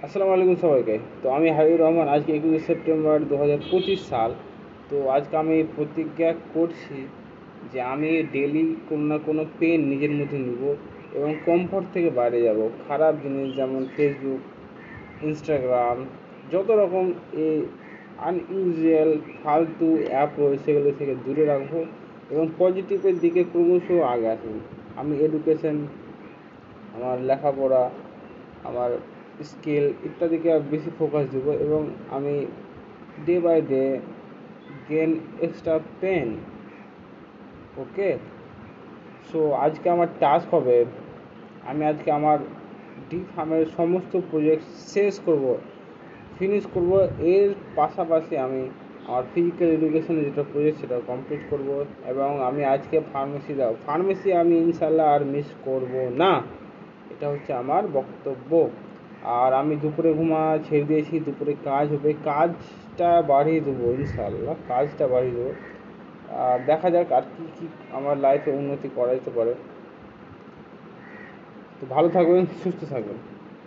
আসসালামু আলাইকুম সবাইকে। তো আমি হাবিবুর রহমান। আজকে 21 সেপ্টেম্বর 2025 সাল। তো আজকে আমি প্রতিজ্ঞা করছি যে আমি ডেলি কোনো না কোনো পেন নিজের মধ্যে নিব এবং কমফর্ট থেকে বাইরে যাব। খারাপ জিনিস যেমন ফেসবুক, ইনস্টাগ্রাম, যত রকম এই আনইউজুয়াল ফালতু অ্যাপ রয়েছে সেগুলো থেকে দূরে রাখবো এবং পজিটিভের দিকে ক্রমশ আগে আসবো। আমি এডুকেশন, আমার লেখাপড়া, আমার স্কিল ইত্যাদিকে বেশি ফোকাস দেবো এবং আমি day by day gain extra pen. Okay, so আজকে আমার টাস্ক হবে, আমি আজকে আমার ডি ফার্মের সমস্ত প্রজেক্ট শেষ করব, ফিনিশ করব। এর পাশাপাশি আমি আমার ফিজিক্যাল এডুকেশনের যেটা প্রজেক্ট সেটা কমপ্লিট করব এবং আমি আজকে ফার্মেসি আমি ইনশাল্লাহ আর মিস করব না। এটা হচ্ছে আমার বক্তব্য। আর আমি দুপুরে ঘুমা ছেড়ে দিয়েছি, দুপুরে কাজ হবে, কাজটা বাড়িয়ে দেবো ইনশাল্লাহ, কাজটা বাড়িয়ে দেবো। আর দেখা যাক আর কী কী আমার লাইফে উন্নতি করা যেতে পারে। তো ভালো থাকবেন, সুস্থ থাকবেন।